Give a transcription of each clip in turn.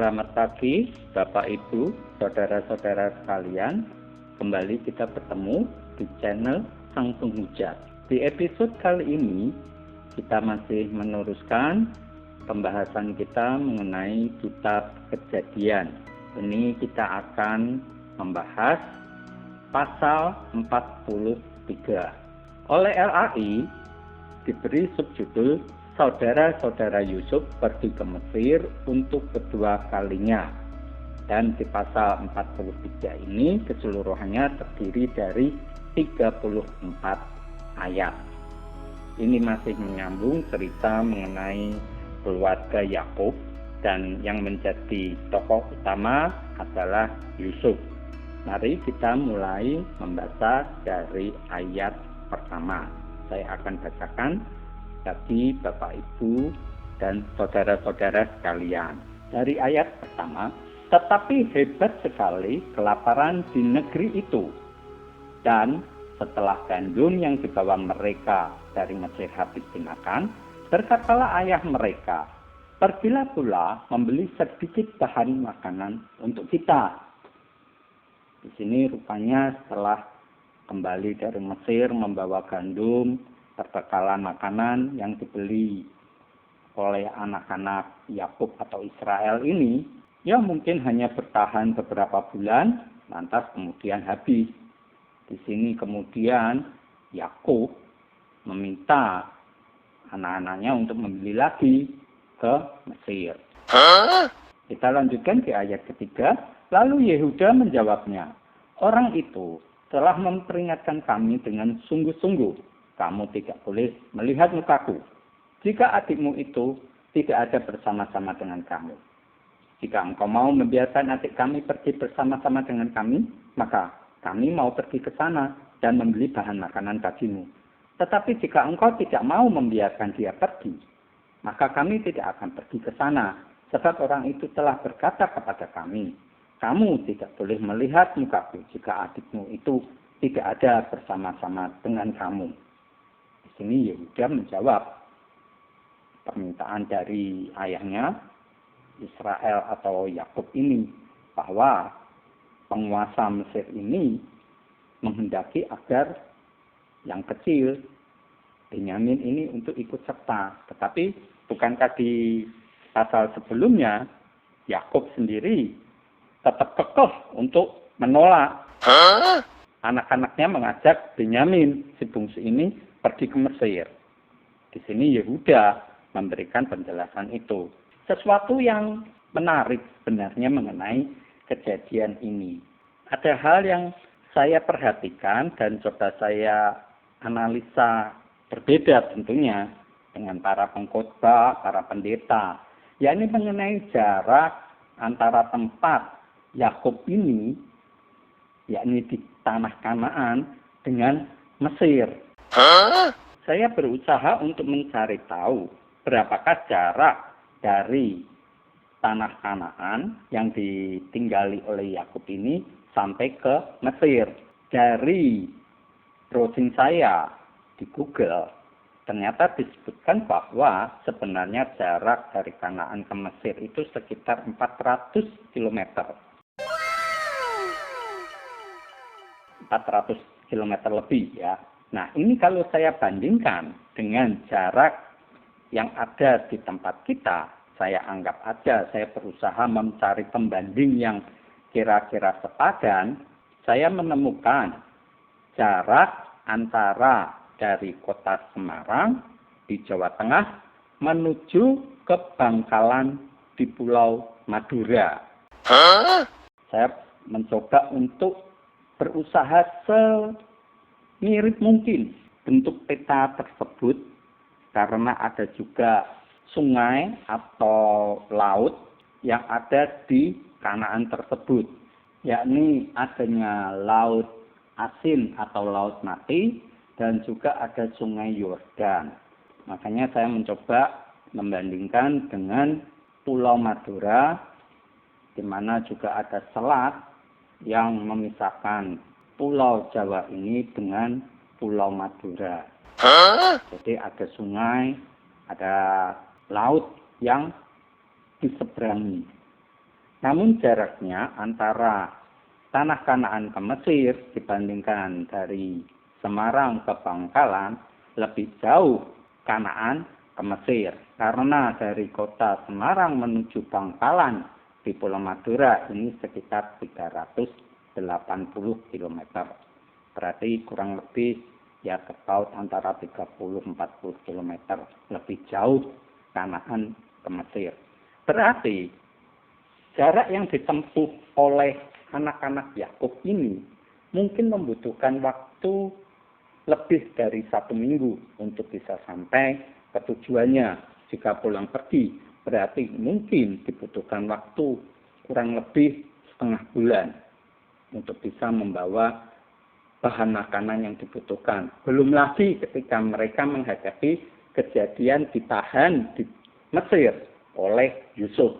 Selamat pagi, Bapak Ibu, saudara-saudara sekalian. Kembali kita bertemu di channel Sang Penghujat. Di episode kali ini, kita masih meneruskan pembahasan kita mengenai kitab Kejadian. Ini kita akan membahas pasal 43. Oleh LAI diberi subjudul Saudara-saudara Yusuf pergi ke Mesir untuk kedua kalinya. Dan di pasal 43 ini keseluruhannya terdiri dari 34 ayat. Ini masih menyambung cerita mengenai keluarga Yakub dan yang menjadi tokoh utama adalah Yusuf. Mari kita mulai membaca dari ayat pertama. Saya akan bacakan bagi Bapak Ibu dan saudara-saudara sekalian. Dari ayat pertama, tetapi hebat sekali kelaparan di negeri itu. Dan setelah gandum yang dibawa mereka dari Mesir habis dimakan, berkatalah ayah mereka, pergilah pula membeli sedikit bahan makanan untuk kita. Di sini rupanya setelah kembali dari Mesir membawa gandum, perbekalan makanan yang dibeli oleh anak-anak Yakub atau Israel ini, ya mungkin hanya bertahan beberapa bulan, lantas kemudian habis. Di sini kemudian Yakub meminta anak-anaknya untuk membeli lagi ke Mesir. Kita lanjutkan di ayat ketiga. Lalu Yehuda menjawabnya, orang itu telah memperingatkan kami dengan sungguh-sungguh. Kamu tidak boleh melihat mukaku jika adikmu itu tidak ada bersama-sama dengan kamu. Jika engkau mau membiarkan adik kami pergi bersama-sama dengan kami, maka kami mau pergi ke sana dan membeli bahan makanan bagimu. Tetapi jika engkau tidak mau membiarkan dia pergi, maka kami tidak akan pergi ke sana. Sebab orang itu telah berkata kepada kami, kamu tidak boleh melihat mukaku jika adikmu itu tidak ada bersama-sama dengan kamu. Di sini Yehuda menjawab permintaan dari ayahnya Israel atau Yakub ini, bahwa penguasa Mesir ini menghendaki agar yang kecil Benyamin ini untuk ikut serta. Tetapi bukankah di pasal sebelumnya Yakub sendiri tetap kekeh untuk menolak anak-anaknya mengajak Benyamin si bungsu ini pergi ke Mesir. Di sini Yehuda memberikan penjelasan itu. Sesuatu yang menarik sebenarnya mengenai kejadian ini. Ada hal yang saya perhatikan dan coba saya analisa berbeda tentunya dengan para pengkhotbah, para pendeta. Yakni mengenai jarak antara tempat Yakub ini, yakni di tanah Kanaan dengan Mesir. Saya berusaha untuk mencari tahu berapakah jarak dari tanah Kanaan yang ditinggali oleh Yakub ini sampai ke Mesir. Dari browsing saya di Google, ternyata disebutkan bahwa sebenarnya jarak dari Kanaan ke Mesir itu sekitar 400 km. 400 km lebih ya. Nah, ini kalau saya bandingkan dengan jarak yang ada di tempat kita, saya anggap aja, saya berusaha mencari pembanding yang kira-kira sepadan, saya menemukan jarak antara dari kota Semarang di Jawa Tengah menuju ke Bangkalan di Pulau Madura. Saya mencoba untuk berusaha semirip mungkin bentuk peta tersebut, karena ada juga sungai atau laut yang ada di Kanaan tersebut, yakni adanya laut asin atau laut mati dan juga ada sungai Yordan. Makanya saya mencoba membandingkan dengan Pulau Madura, di mana juga ada selat yang memisahkan Pulau Jawa ini dengan Pulau Madura. Jadi ada sungai, ada laut yang diseberangi. Namun jaraknya antara tanah Kanaan ke Mesir dibandingkan dari Semarang ke Bangkalan lebih jauh Kanaan ke Mesir. Karena dari kota Semarang menuju Bangkalan di Pulau Madura ini sekitar 380 km. Berarti kurang lebih ya terpaut antara 30-40 km lebih jauh Kanaan ke Mesir. Berarti jarak yang ditempuh oleh anak-anak Yakub ini mungkin membutuhkan waktu lebih dari 1 minggu untuk bisa sampai ke tujuannya. Jika pulang pergi, berarti mungkin dibutuhkan waktu kurang lebih setengah bulan untuk bisa membawa bahan makanan yang dibutuhkan. Belum lagi ketika mereka menghadapi kejadian ditahan di Mesir oleh Yusuf.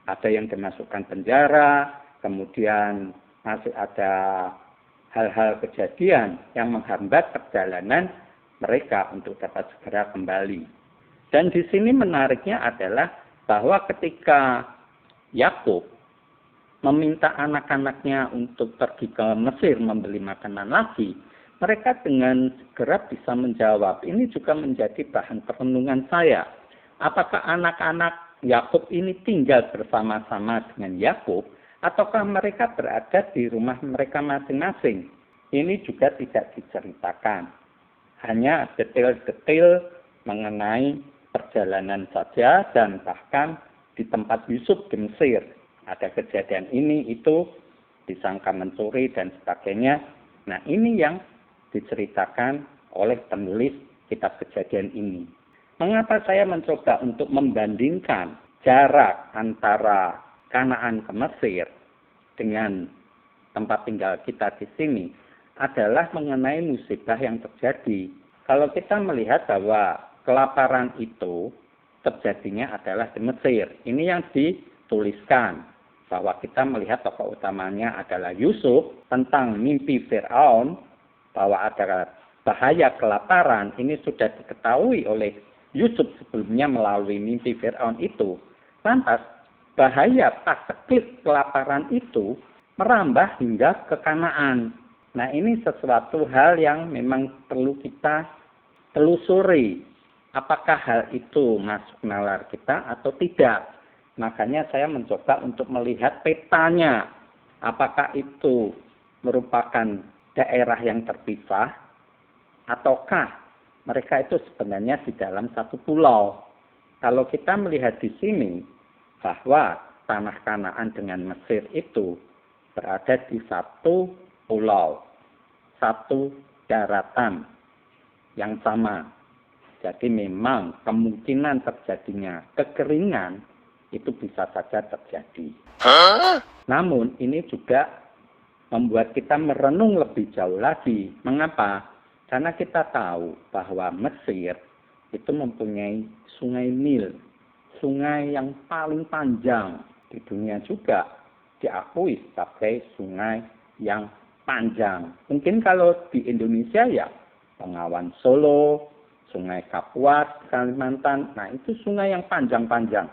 Ada yang dimasukkan penjara, kemudian masih ada hal-hal kejadian yang menghambat perjalanan mereka untuk dapat segera kembali. Dan di sini menariknya adalah bahwa ketika Yakub meminta anak-anaknya untuk pergi ke Mesir membeli makanan lagi, mereka dengan segera bisa menjawab. Ini juga menjadi bahan perenungan saya. Apakah anak-anak Yakub ini tinggal bersama-sama dengan Yakub, ataukah mereka berada di rumah mereka masing-masing? Ini juga tidak diceritakan. Hanya detail-detail mengenai perjalanan saja dan bahkan di tempat Yusuf di Mesir. Ada kejadian ini, itu, disangka mencuri dan sebagainya. Nah, ini yang diceritakan oleh penulis kitab Kejadian ini. Mengapa saya mencoba untuk membandingkan jarak antara Kanaan ke Mesir dengan tempat tinggal kita di sini adalah mengenai musibah yang terjadi. Kalau kita melihat bahwa kelaparan itu terjadinya adalah di Mesir. Ini yang dituliskan bahwa kita melihat tokoh utamanya adalah Yusuf tentang mimpi Firaun bahwa ada bahaya kelaparan. Ini sudah diketahui oleh Yusuf sebelumnya melalui mimpi Firaun itu. Lantas bahaya paseklik kelaparan itu merambah hingga ke Kanaan. Nah, ini sesuatu hal yang memang perlu kita telusuri. Apakah hal itu masuk nalar kita atau tidak? Makanya saya mencoba untuk melihat petanya. Apakah itu merupakan daerah yang terpisah ataukah mereka itu sebenarnya di dalam satu pulau. Kalau kita melihat di sini bahwa tanah Kanaan dengan Mesir itu berada di satu pulau, satu daratan yang sama. Jadi memang kemungkinan terjadinya kekeringan itu bisa saja terjadi. Namun ini juga membuat kita merenung lebih jauh lagi. Mengapa? Karena kita tahu bahwa Mesir itu mempunyai sungai Nil, sungai yang paling panjang di dunia juga diakui sebagai sungai yang panjang. Mungkin kalau di Indonesia ya Bengawan Solo, Sungai Kapuas, Kalimantan, nah itu sungai yang panjang-panjang.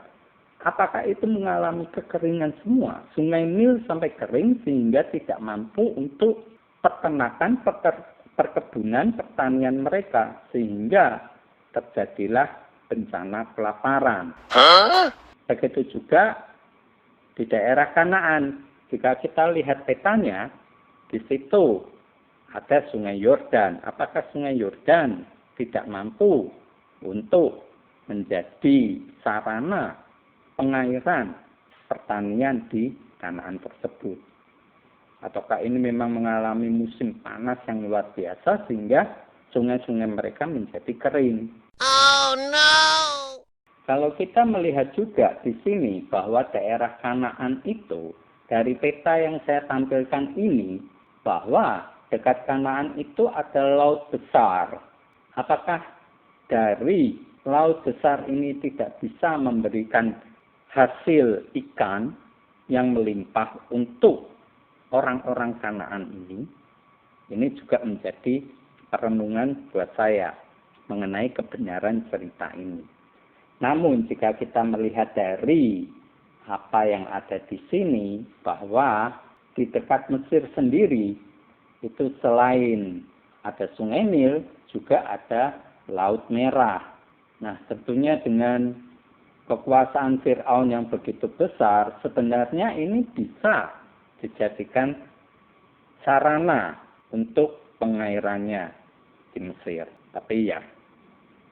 Apakah itu mengalami kekeringan semua? Sungai Nil sampai kering sehingga tidak mampu untuk peternakan, perkebunan, pertanian mereka. Sehingga terjadilah bencana kelaparan. Begitu juga di daerah Kanaan. Jika kita lihat petanya, di situ ada Sungai Yordan. Apakah Sungai Yordan tidak mampu untuk menjadi sarana pengairan pertanian di Kanaan tersebut? Ataukah ini memang mengalami musim panas yang luar biasa sehingga sungai-sungai mereka menjadi kering? Oh no! Kalau kita melihat juga di sini bahwa daerah Kanaan itu dari peta yang saya tampilkan ini bahwa dekat Kanaan itu ada laut besar. Apakah dari laut besar ini tidak bisa memberikan hasil ikan yang melimpah untuk orang-orang Kanaan ini? Ini juga menjadi perenungan buat saya mengenai kebenaran cerita ini. Namun jika kita melihat dari apa yang ada di sini, bahwa di dekat Mesir sendiri itu selain ada Sungai Nil, juga ada Laut Merah. Nah, tentunya dengan kekuasaan Fir'aun yang begitu besar, sebenarnya ini bisa dijadikan sarana untuk pengairannya di Mesir. Tapi ya,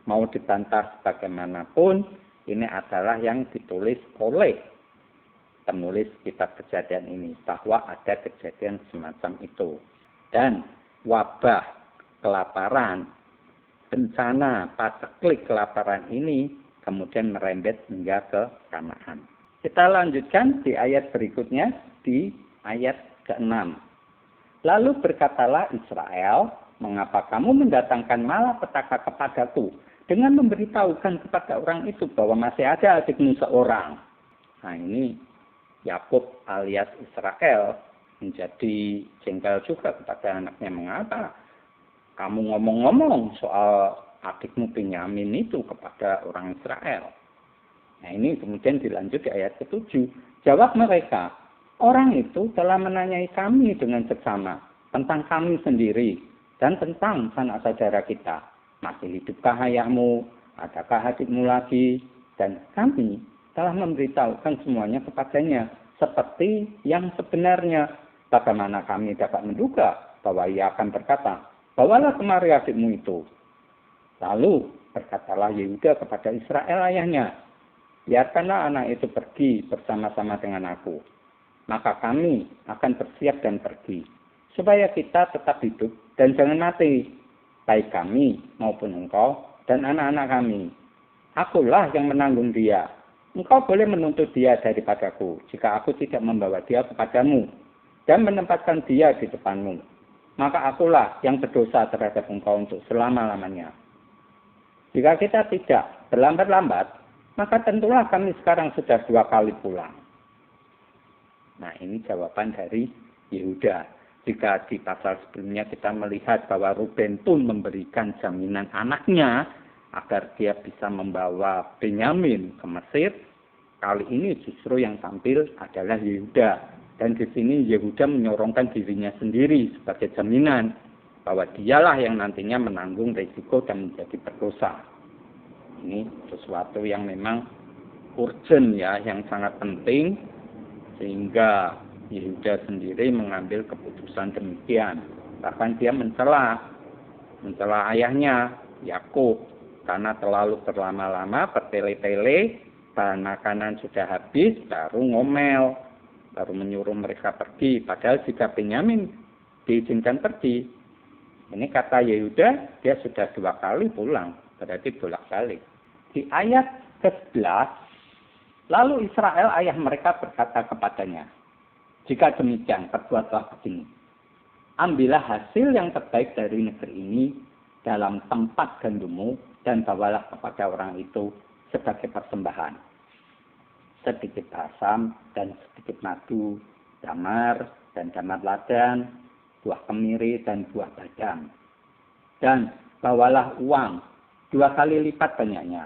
mau dibantah bagaimanapun, ini adalah yang ditulis oleh penulis kitab Kejadian ini, bahwa ada kejadian semacam itu. Dan wabah kelaparan, bencana paceklik kelaparan ini kemudian merembet hingga ke Kanaan. Kita lanjutkan di ayat berikutnya, di ayat ke-6. Lalu berkatalah Israel, mengapa kamu mendatangkan malapetaka kepadaku dengan memberitahukan kepada orang itu bahwa masih ada adikmu seorang. Nah, ini Yakub alias Israel menjadi jengkel juga kepada anaknya. Mengapa kamu ngomong-ngomong soal adikmu Benyamin itu kepada orang Israel? Nah, ini kemudian dilanjut di ayat ke-7. Jawab mereka, orang itu telah menanyai kami dengan seksama tentang kami sendiri dan tentang sanak saudara kita. Masih hidupkah ayahmu? Adakah adikmu lagi? Dan kami telah memberitahukan semuanya kepadanya seperti yang sebenarnya. Bagaimana kami dapat menduga bahwa ia akan berkata, bawalah kemari adikmu itu. Lalu berkatalah Yehuda kepada Israel ayahnya, biarkanlah anak itu pergi bersama-sama dengan aku. Maka kami akan bersiap dan pergi, supaya kita tetap hidup dan jangan mati, baik kami maupun engkau dan anak-anak kami. Akulah yang menanggung dia. Engkau boleh menuntut dia daripadaku, jika aku tidak membawa dia kepadamu dan menempatkan dia di depanmu. Maka akulah yang berdosa terhadap engkau untuk selama-lamanya. Jika kita tidak berlambat-lambat, maka tentulah kami sekarang sudah 2 kali pulang. Nah, ini jawaban dari Yehuda. Jika di pasal sebelumnya kita melihat bahwa Ruben pun memberikan jaminan anaknya agar dia bisa membawa Benyamin ke Mesir, kali ini justru yang tampil adalah Yehuda. Dan di sini Yehuda menyorongkan dirinya sendiri sebagai jaminan bahwa dialah yang nantinya menanggung risiko dan menjadi berdosa. Ini sesuatu yang memang urgent ya, yang sangat penting, sehingga Yehuda sendiri mengambil keputusan demikian. Bahkan dia mencela ayahnya Yakub karena terlalu berlama-lama bertele-tele, bahan makanan sudah habis, baru ngomel, baru menyuruh mereka pergi. Padahal jika Benyamin diizinkan pergi, ini kata Yehuda, dia sudah 2 kali pulang, berarti bolak-balik. Di ayat ke-11, lalu Israel ayah mereka berkata kepadanya, jika demikian, perbuatlah begini. Ambillah hasil yang terbaik dari negeri ini dalam tempat gandummu dan bawalah kepada orang itu sebagai persembahan. Sedikit asam dan sedikit madu, damar dan damar ladang, buah kemiri dan buah badam. Dan bawalah uang 2 kali lipat banyaknya.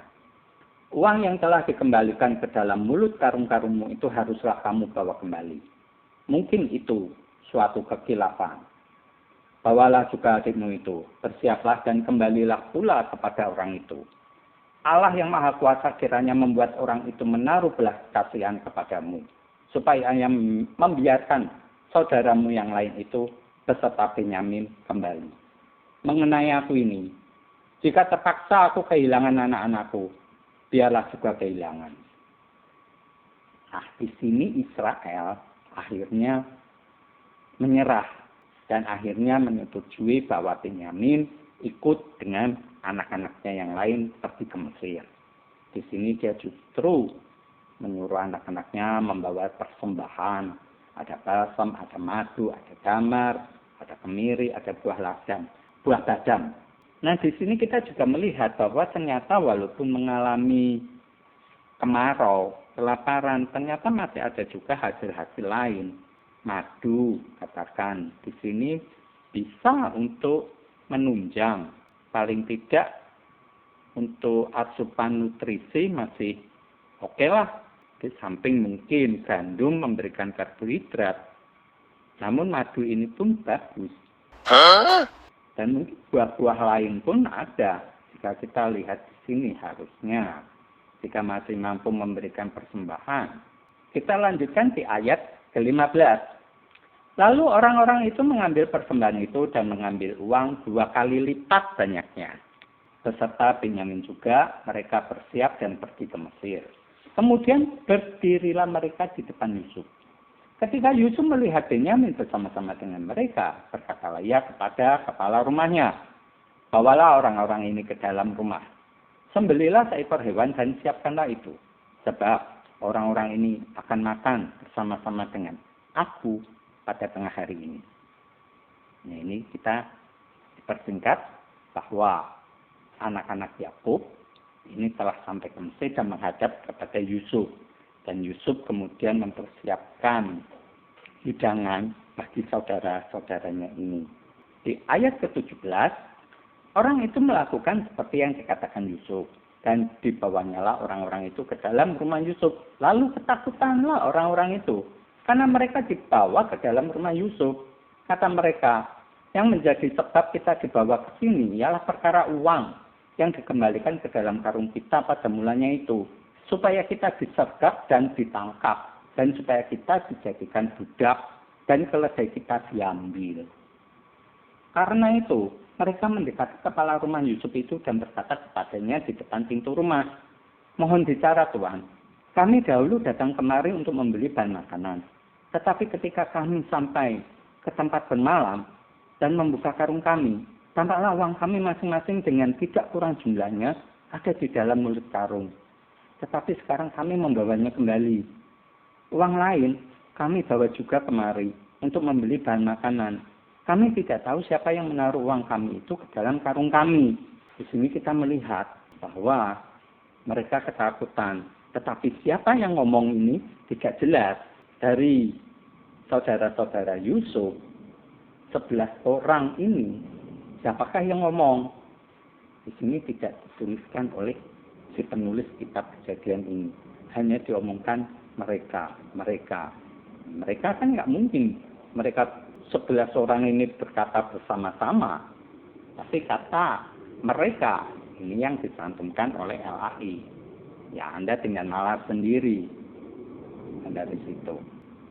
Uang yang telah dikembalikan ke dalam mulut karung-karungmu itu haruslah kamu bawa kembali. Mungkin itu suatu kekilafan. Bawalah juga adikmu itu, bersiaplah dan kembalilah pula kepada orang itu. Allah yang Maha Kuasa kiranya membuat orang itu menaruh belas kasihan kepadamu, supaya ia membiarkan saudaramu yang lain itu beserta Benyamin kembali. Mengenai aku ini, jika terpaksa aku kehilangan anak-anakku, biarlah juga kehilangan. Nah, di sini Israel akhirnya menyerah dan akhirnya menyetujui bahwa Benyamin ikut dengan anak-anaknya yang lain pergi ke Mesir. Di sini dia justru menyuruh anak-anaknya membawa persembahan. Ada balsam, ada madu, ada damar, ada kemiri, ada buah ladang, buah badam. Nah, di sini kita juga melihat bahwa ternyata walaupun mengalami kemarau, kelaparan, ternyata masih ada juga hasil-hasil lain. Madu, katakan, di sini bisa untuk menunjang. Paling tidak untuk asupan nutrisi masih oke lah. Di samping mungkin gandum memberikan karbohidrat, namun madu ini pun bagus. Dan mungkin buah-buah lain pun ada. Jika kita lihat di sini harusnya, jika masih mampu memberikan persembahan. Kita lanjutkan di ayat ke-15. Lalu orang-orang itu mengambil persembahan itu dan mengambil uang 2 kali lipat banyaknya. Beserta Benyamin juga, mereka bersiap dan pergi ke Mesir. Kemudian berdirilah mereka di depan Yusuf. Ketika Yusuf melihat Benyamin bersama-sama dengan mereka, berkatalah ia kepada kepala rumahnya, bawalah orang-orang ini ke dalam rumah. Sembelilah seekor hewan dan siapkanlah itu. Sebab orang-orang ini akan makan bersama-sama dengan aku pada tengah hari ini. Nah, ini kita dipersingkat bahwa anak-anak Yakub ini telah sampai ke Mesir dan menghadap kepada Yusuf. Dan Yusuf kemudian mempersiapkan hidangan bagi saudara-saudaranya ini. Di ayat ke-17, orang itu melakukan seperti yang dikatakan Yusuf. Dan dibawanyalah orang-orang itu ke dalam rumah Yusuf. Lalu ketakutanlah orang-orang itu. Karena mereka dibawa ke dalam rumah Yusuf. Kata mereka, yang menjadi sebab kita dibawa ke sini ialah perkara uang yang dikembalikan ke dalam karung kita pada mulanya itu. Supaya kita disergap dan ditangkap. Dan supaya kita dijadikan budak dan keledai kita diambil. Karena itu, mereka mendekati kepala rumah Yusuf itu dan berkata kepadanya di depan pintu rumah, mohon bicara Tuan, kami dahulu datang kemari untuk membeli bahan makanan. Tetapi ketika kami sampai ke tempat bermalam dan membuka karung kami, tampaklah uang kami masing-masing dengan tidak kurang jumlahnya ada di dalam mulut karung. Tetapi sekarang kami membawanya kembali. Uang lain kami bawa juga kemari untuk membeli bahan makanan. Kami tidak tahu siapa yang menaruh uang kami itu ke dalam karung kami. Di sini kita melihat bahwa mereka ketakutan. Tetapi siapa yang ngomong ini tidak jelas. Dari saudara-saudara Yusuf, 11 orang ini, siapakah yang ngomong? Di sini tidak dituliskan oleh si penulis kitab Kejadian ini. Hanya diomongkan mereka. Mereka kan nggak mungkin. Mereka 11 orang ini berkata bersama-sama. Tapi kata mereka, ini yang dicantumkan oleh LAI. Ya, Anda tinggal nalar sendiri. Dari situ.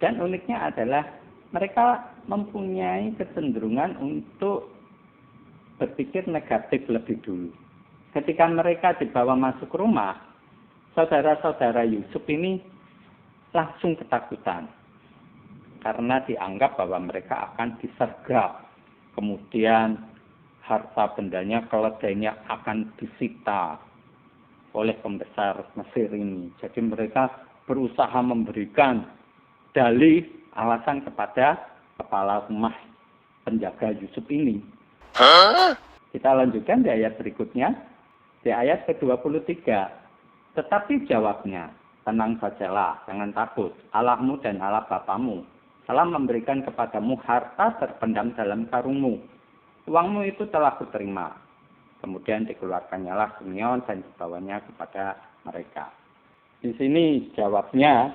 Dan uniknya adalah mereka mempunyai kecenderungan untuk berpikir negatif lebih dulu. Ketika mereka dibawa masuk rumah, saudara-saudara Yusuf ini langsung ketakutan. Karena dianggap bahwa mereka akan disergap. Kemudian harta bendanya, keledainya akan disita oleh pembesar Mesir ini. Jadi mereka berusaha memberikan dalih alasan kepada kepala rumah penjaga Yusuf ini. Kita lanjutkan di ayat berikutnya. Di ayat ke-23. Tetapi jawabnya, tenang sajalah, jangan takut. Allahmu dan Allah Bapamu telah memberikan kepadamu harta terpendam dalam karungmu. Uangmu itu telah kuterima. Kemudian dikeluarkannyalah Simeon dan dibawanya kepada mereka. Di sini jawabnya,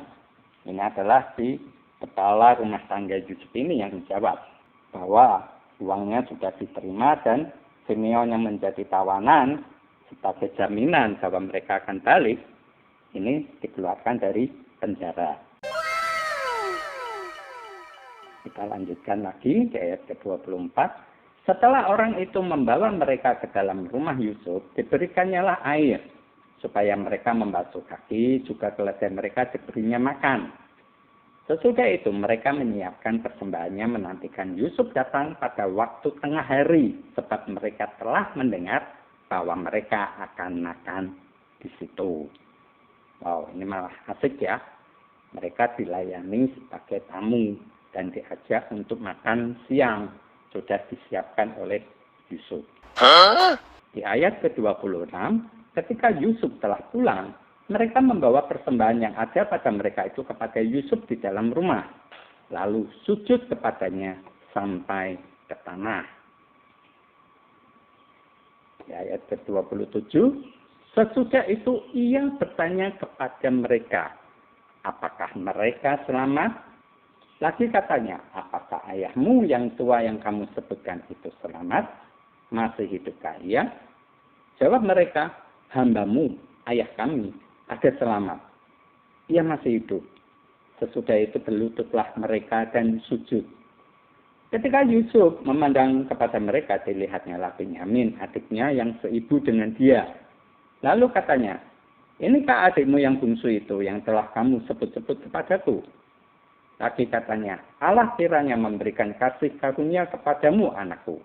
ini adalah si kepala rumah tangga Yusuf ini yang menjawab bahwa uangnya sudah diterima dan Simeon yang menjadi tawanan sebagai jaminan bahwa mereka akan balik, ini dikeluarkan dari penjara. Kita lanjutkan lagi di ayat ke-24. Setelah orang itu membawa mereka ke dalam rumah Yusuf, diberikannya air supaya mereka membasuh kaki, juga keledai mereka diberinya makan. Sesudah itu mereka menyiapkan persembahannya menantikan Yusuf datang pada waktu tengah hari, sebab mereka telah mendengar bahwa mereka akan makan di situ. Wow, ini malah asik ya. Mereka dilayani sebagai tamu dan diajak untuk makan siang. Sudah disiapkan oleh Yusuf. Di ayat ke-26, ketika Yusuf telah pulang, mereka membawa persembahan yang ada pada mereka itu kepada Yusuf di dalam rumah. Lalu sujud kepadanya sampai ke tanah. Di ayat ke-27, sesudah itu ia bertanya kepada mereka, apakah mereka selamat? Lagi katanya, apakah ayahmu yang tua yang kamu sebutkan itu selamat? Masih hidupkah ia? Jawab mereka, hambamu, ayah kami, ada selamat. Ia masih hidup. Sesudah itu berlututlah mereka dan sujud. Ketika Yusuf memandang kepada mereka, dilihatnyalah Benyamin, adiknya yang seibu dengan dia. Lalu katanya, inikah adikmu yang bungsu itu yang telah kamu sebut-sebut kepadaku? Lagi katanya, Allah kiranya memberikan kasih karunia kepadamu, anakku.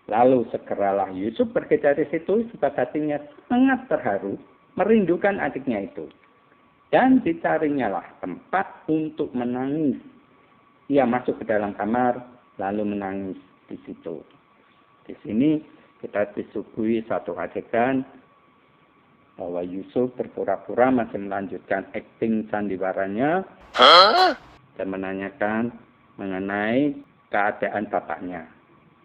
Lalu segeralah Yusuf pergi dari situ sebab hatinya sangat terharu, merindukan adiknya itu. Dan dicarinyalah tempat untuk menangis. Ia masuk ke dalam kamar, lalu menangis di situ. Di sini kita disuguhi satu adegan bahwa Yusuf berpura-pura masih melanjutkan akting sandiwaranya dan menanyakan mengenai keadaan bapaknya,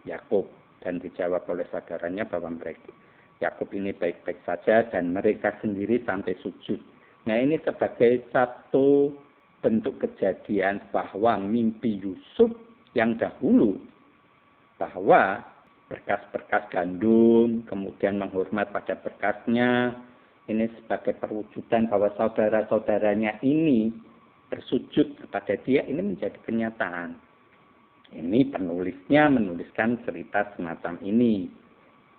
Yakub, dan dijawab oleh saudaranya bahwa mereka Yakub ini baik-baik saja dan mereka sendiri sampai sujud. Nah, ini sebagai satu bentuk kejadian bahwa mimpi Yusuf yang dahulu bahwa berkas-berkas gandum kemudian menghormat pada berkasnya, ini sebagai perwujudan bahwa saudara-saudaranya ini bersujud kepada dia, ini menjadi kenyataan. Ini penulisnya menuliskan cerita semacam ini.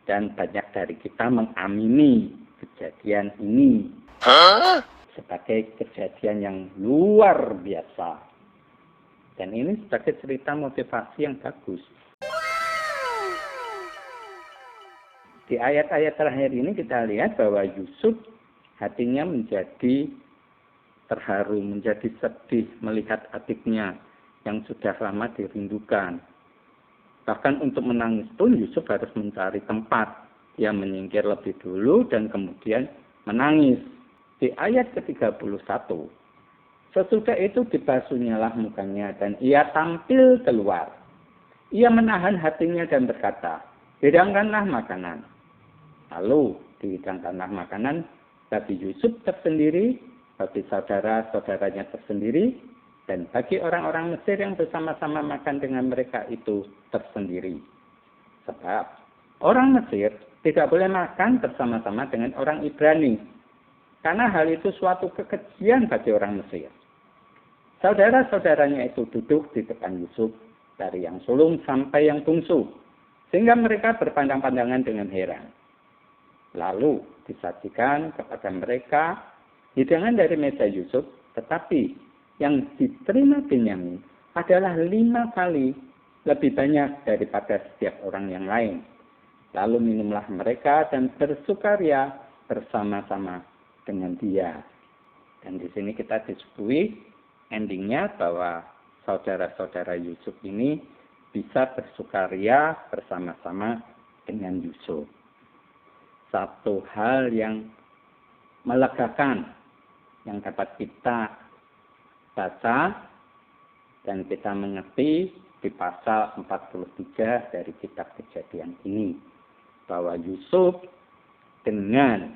Dan banyak dari kita mengamini kejadian ini sebagai kejadian yang luar biasa. Dan ini sebagai cerita motivasi yang bagus. Di ayat-ayat terakhir ini kita lihat bahwa Yusuf hatinya menjadi terharu, menjadi sedih melihat adiknya yang sudah lama dirindukan. Bahkan untuk menangis pun Yusuf harus mencari tempat. Dia menyingkir lebih dulu dan kemudian menangis. Di ayat ke-31, sesudah itu dibasuhnyalah mukanya dan ia tampil keluar. Ia menahan hatinya dan berkata, hidangkanlah makanan. Lalu dihidangkanlah makanan bagi Yusuf tersendiri, bagi saudara-saudaranya tersendiri, dan bagi orang-orang Mesir yang bersama-sama makan dengan mereka itu tersendiri. Sebab orang Mesir tidak boleh makan bersama-sama dengan orang Ibrani, karena hal itu suatu kekejian bagi orang Mesir. Saudara-saudaranya itu duduk di depan Yusuf, dari yang sulung sampai yang bungsu, sehingga mereka berpandang-pandangan dengan heran. Lalu disajikan kepada mereka hidangan dari meja Yusuf, tetapi yang diterima Benyamin adalah 5 kali lebih banyak daripada setiap orang yang lain. Lalu minumlah mereka dan bersukaria bersama-sama dengan dia. Dan di sini kita disuguhi endingnya bahwa saudara-saudara Yusuf ini bisa bersukaria bersama-sama dengan Yusuf. Satu hal yang melegakan yang dapat kita baca dan kita mengerti di pasal 43 dari kitab Kejadian ini, bahwa Yusuf dengan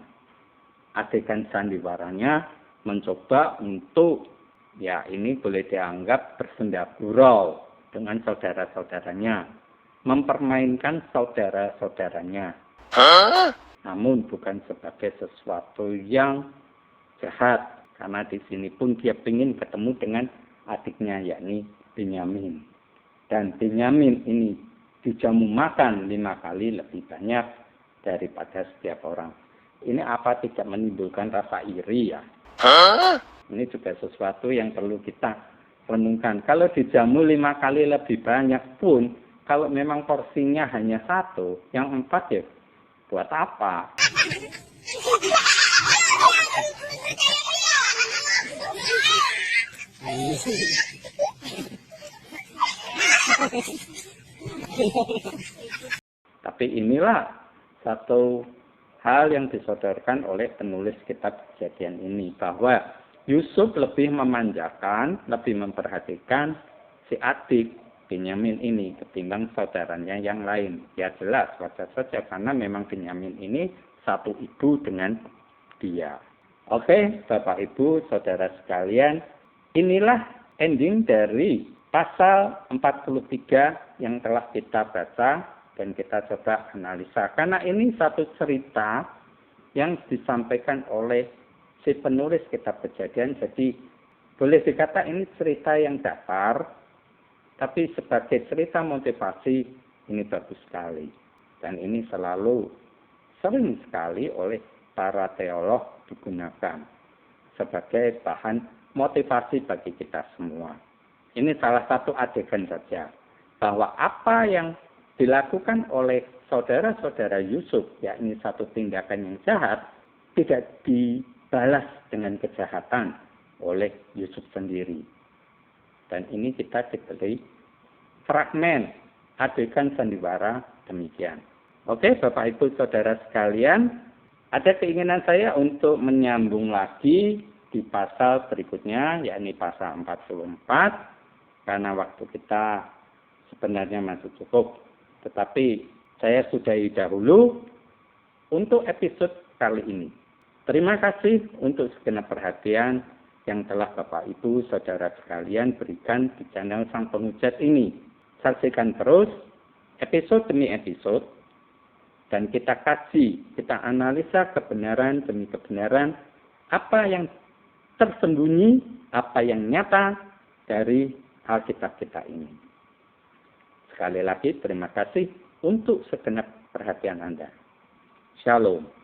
adegan sandiwaranya mencoba untuk, ya ini boleh dianggap bersendagurau dengan saudara-saudaranya, mempermainkan saudara-saudaranya. Namun bukan sebagai sesuatu yang jahat, karena di sini pun dia ingin ketemu dengan adiknya, yakni Benyamin. Dan Benyamin ini dijamu makan 5 kali lebih banyak daripada setiap orang. Ini apa tidak menimbulkan rasa iri ya? Ini juga sesuatu yang perlu kita renungkan. Kalau dijamu 5 kali lebih banyak pun, kalau memang porsinya hanya 1, yang 4 ya buat apa? Tapi inilah satu hal yang disodorkan oleh penulis kitab Kejadian ini, bahwa Yusuf lebih memanjakan, lebih memperhatikan si adik Benyamin ini ketimbang saudaranya yang lain. Ya jelas, wajar saja karena memang Benyamin ini satu ibu dengan dia. Oke, Bapak Ibu, Saudara sekalian, inilah ending dari pasal 43 yang telah kita baca dan kita coba analisa. Karena ini satu cerita yang disampaikan oleh si penulis kitab Kejadian, jadi boleh dikata ini cerita yang datar, tapi sebagai cerita motivasi ini bagus sekali. Dan ini selalu sering sekali oleh para teolog digunakan sebagai bahan motivasi bagi kita semua. Ini salah satu adegan saja, bahwa apa yang dilakukan oleh saudara-saudara Yusuf, yakni satu tindakan yang jahat, tidak dibalas dengan kejahatan oleh Yusuf sendiri. Dan ini kita diberi fragmen adegan sandiwara demikian. Oke, Bapak Ibu Saudara sekalian, ada keinginan saya untuk menyambung lagi di pasal berikutnya, yakni pasal 44, karena waktu kita sebenarnya masih cukup. Tetapi saya sudahi dahulu untuk episode kali ini. Terima kasih untuk segenap perhatian yang telah Bapak Ibu Saudara sekalian berikan di channel Sang Penghujat ini. Saksikan terus episode demi episode, dan kita kaji, kita analisa kebenaran demi kebenaran, apa yang tersembunyi, apa yang nyata dari Alkitab kita ini. Sekali lagi terima kasih untuk segenap perhatian Anda. Shalom.